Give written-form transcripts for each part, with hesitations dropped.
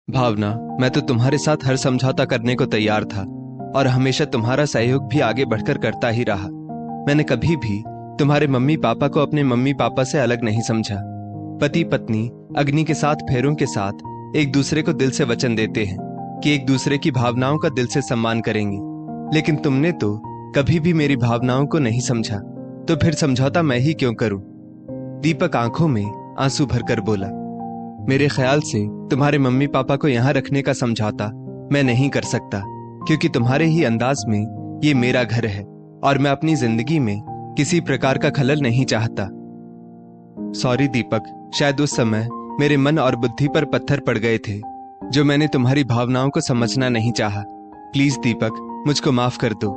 भावना, मैं तो तुम्हारे साथ हर समझौता करने को तैयार था और हमेशा तुम्हारा सहयोग भी आगे बढ़कर करता ही रहा। मैंने कभी भी तुम्हारे मम्मी पापा को अपने मम्मी पापा से अलग नहीं समझा। पति पत्नी अग्नि के 7 फेरों के साथ एक दूसरे को दिल से वचन देते हैं कि एक दूसरे की भावनाओं का दिल से सम्मान करेंगे, लेकिन तुमने तो कभी भी मेरी भावनाओं को नहीं समझा, तो फिर समझौता मैं ही क्यों करूं? दीपक आंखों में आंसू भरकर बोला, मेरे ख्याल से तुम्हारे मम्मी पापा को यहाँ रखने का समझौता मैं नहीं कर सकता, क्योंकि तुम्हारे ही अंदाज में ये मेरा घर है और मैं अपनी जिंदगी में किसी प्रकार का खलल नहीं चाहता। सॉरी दीपक, शायद उस समय मेरे मन और बुद्धि पर पत्थर पड़ गए थे जो मैंने तुम्हारी भावनाओं को समझना नहीं चाहा। प्लीज दीपक, मुझको माफ कर दो।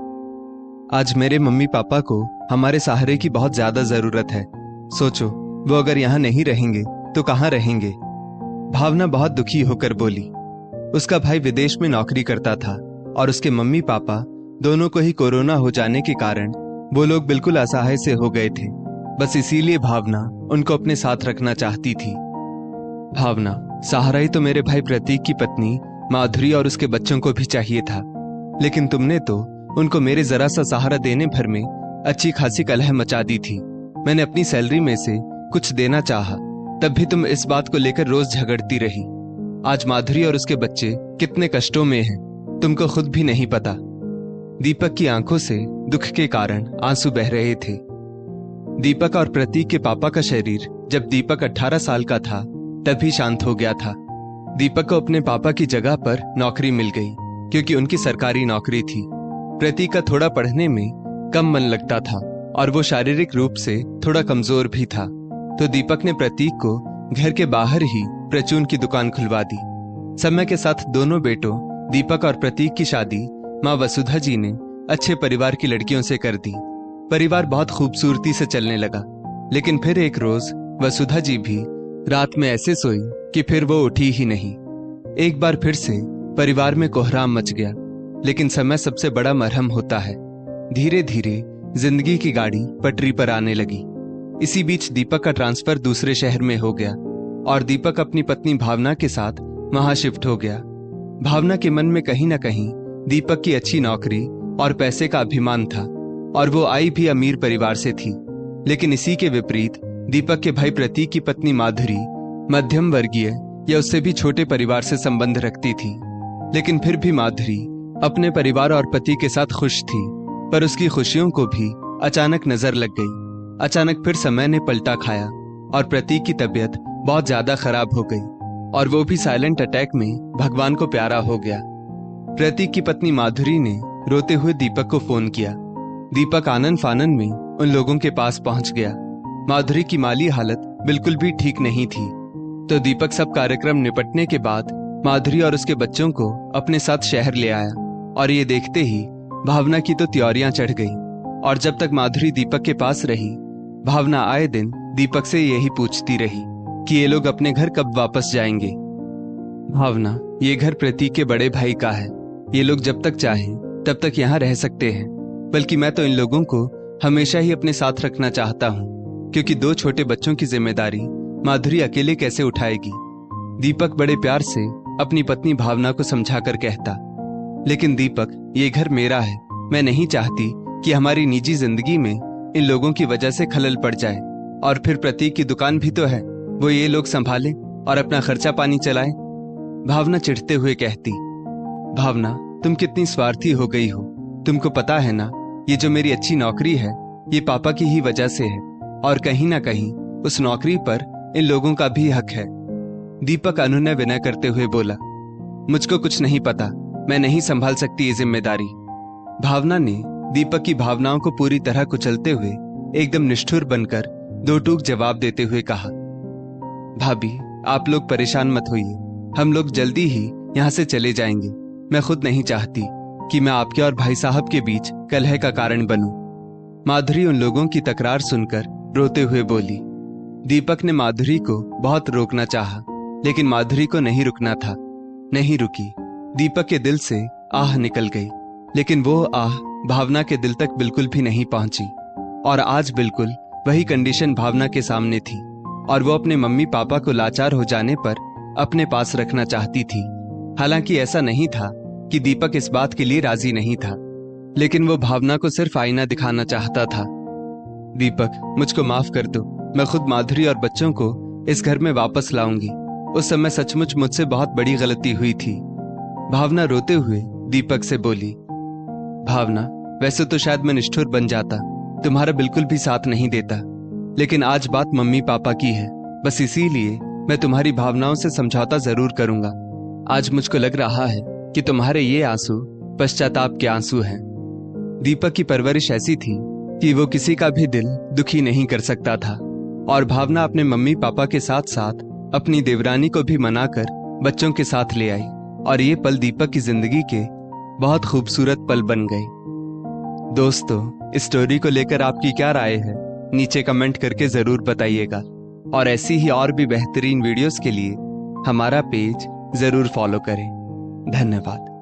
आज मेरे मम्मी पापा को हमारे सहारे की बहुत ज्यादा जरूरत है। सोचो, वो अगर यहाँ नहीं रहेंगे तो कहाँ रहेंगे? भावना बहुत दुखी होकर बोली। उसका भाई विदेश में नौकरी करता था और उसके मम्मी पापा दोनों को ही कोरोना हो जाने के कारण वो लोग बिल्कुल असहाय से हो गए थे। बस इसीलिए भावना उनको अपने साथ रखना चाहती थी। भावना, सहारा ही तो मेरे भाई प्रतीक की पत्नी माधुरी और उसके बच्चों को भी चाहिए था, लेकिन तुमने तो उनको मेरे जरा सा सहारा देने भर में अच्छी खासी कलह मचा दी थी। मैंने अपनी सैलरी में से कुछ देना चाहा, तब भी तुम इस बात को लेकर रोज झगड़ती रही। आज माधुरी और उसके बच्चे कितने कष्टों में हैं, तुमको खुद भी नहीं पता। दीपक की आंखों से दुख के कारण आंसू बह रहे थे। दीपक और प्रतीक के पापा का शरीर जब दीपक 18 साल का था तभी शांत हो गया था। दीपक को अपने पापा की जगह पर नौकरी मिल गई, क्योंकि उनकी सरकारी नौकरी थी। प्रतीक का थोड़ा पढ़ने में कम मन लगता था और वो शारीरिक रूप से थोड़ा कमजोर भी था, तो दीपक ने प्रतीक को घर के बाहर ही परचून की दुकान खुलवा दी। समय के साथ दोनों बेटों दीपक और प्रतीक की शादी माँ वसुधा जी ने अच्छे परिवार की लड़कियों से कर दी। परिवार बहुत खूबसूरती से चलने लगा, लेकिन फिर एक रोज वसुधा जी भी रात में ऐसे सोई कि फिर वो उठी ही नहीं। एक बार फिर से परिवार में कोहराम मच गया, लेकिन समय सबसे बड़ा मरहम होता है। धीरे धीरे जिंदगी की गाड़ी पटरी पर आने लगी। इसी बीच दीपक का ट्रांसफर दूसरे शहर में हो गया और दीपक अपनी पत्नी भावना के साथ वहां शिफ्ट हो गया। भावना के मन में कहीं ना कहीं दीपक की अच्छी नौकरी और पैसे का अभिमान था और वो आई भी अमीर परिवार से थी, लेकिन इसी के विपरीत दीपक के भाई प्रतीक की पत्नी माधुरी मध्यम वर्गीय या उससे भी छोटे परिवार से संबंध रखती थी। लेकिन फिर भी माधुरी अपने परिवार और पति के साथ खुश थी, पर उसकी खुशियों को भी अचानक नजर लग गई। अचानक फिर समय ने पलटा खाया और प्रतीक की तबीयत बहुत ज्यादा खराब हो गई और वो भी साइलेंट अटैक में भगवान को प्यारा हो गया। प्रतीक की पत्नी माधुरी ने रोते हुए दीपक को फोन किया। दीपक आनन फानन में उन लोगों के पास पहुंच गया। माधुरी की माली हालत बिल्कुल भी ठीक नहीं थी, तो दीपक सब कार्यक्रम निपटने के बाद माधुरी और उसके बच्चों को अपने साथ शहर ले आया और ये देखते ही भावना की तो त्योरियां चढ़ गई। और जब तक माधुरी दीपक के पास रही, भावना आए दिन दीपक से यही पूछती रही कि ये लोग अपने घर कब वापस जाएंगे। भावना, ये घर प्रतीक के बड़े भाई का है। ये लोग जब तक चाहें तब तक यहाँ रह सकते हैं, बल्कि मैं तो इन लोगों को हमेशा ही अपने साथ रखना चाहता हूँ, क्योंकि 2 छोटे बच्चों की जिम्मेदारी माधुरी अकेले कैसे उठाएगी। दीपक बड़े प्यार से अपनी पत्नी भावना को समझा कर कहता, लेकिन दीपक, ये घर मेरा है। मैं नहीं चाहती कि हमारी निजी जिंदगी में इन लोगों की वजह से खलल पड़ जाए। और फिर प्रतीक की दुकान भी तो है, वो ये लोग संभाले और अपना खर्चा पानी चलाए। भावना चिढ़ते हुए कहती, भावना, तुम कितनी स्वार्थी हो गई हो। तुमको पता है ना, ये जो मेरी अच्छी नौकरी है ये पापा की ही वजह से है, और कहीं ना कहीं उस नौकरी पर इन लोगों का भी हक है। दीपक अनुनय विनय करते हुए बोला, मुझको कुछ नहीं पता, मैं नहीं संभाल सकती ये जिम्मेदारी। भावना ने दीपक की भावनाओं को पूरी तरह कुचलते हुए एकदम निष्ठुर बनकर 2 टूक जवाब देते हुए कहा, भाभी, आप लोग परेशान मत होइए, हम लोग जल्दी ही यहाँ से चले जाएंगे। मैं खुद नहीं चाहती कि मैं आपके और भाई साहब के बीच कलह का कारण बनूं। माधुरी उन लोगों की तकरार सुनकर रोते हुए बोली। दीपक ने माधुरी को बहुत रोकना चाहा, लेकिन माधुरी को नहीं रुकना था। नहीं रुकी। दीपक के दिल से आह निकल गई, लेकिन वो आह भावना के दिल तक बिल्कुल भी नहीं पहुंची। और आज बिल्कुल वही कंडीशन भावना के सामने थी और वो अपने मम्मी पापा को लाचार हो जाने पर अपने पास रखना चाहती थी। हालांकि ऐसा नहीं था कि दीपक इस बात के लिए राजी नहीं था, लेकिन वो भावना को सिर्फ आईना दिखाना चाहता था। दीपक, मुझको माफ कर दो। मैं खुद माधुरी और बच्चों को इस घर में वापस लाऊंगी। उस समय सचमुच मुझसे बहुत बड़ी गलती हुई थी। भावना रोते हुए दीपक से बोली, भावना, वैसे तो शायद मैं निष्ठुर बन जाता, तुम्हारा बिल्कुल भी साथ नहीं देता, लेकिन आज बात मम्मी पापा की है, बस इसीलिए मैं तुम्हारी भावनाओं से समझौता जरूर करूंगा। आज मुझको लग रहा है कि तुम्हारे ये आंसू पश्चाताप के आंसू हैं। दीपक की परवरिश ऐसी थी कि वो किसी का भी दिल दुखी नहीं कर सकता था, और भावना अपने मम्मी पापा के साथ साथ अपनी देवरानी को भी मनाकर बच्चों के साथ ले आई, और ये पल दीपक की जिंदगी के बहुत खूबसूरत पल बन गए। दोस्तों, इस स्टोरी को लेकर आपकी क्या राय है, नीचे कमेंट करके जरूर बताइएगा, और ऐसी ही और भी बेहतरीन वीडियोस के लिए हमारा पेज जरूर फॉलो करें। धन्यवाद।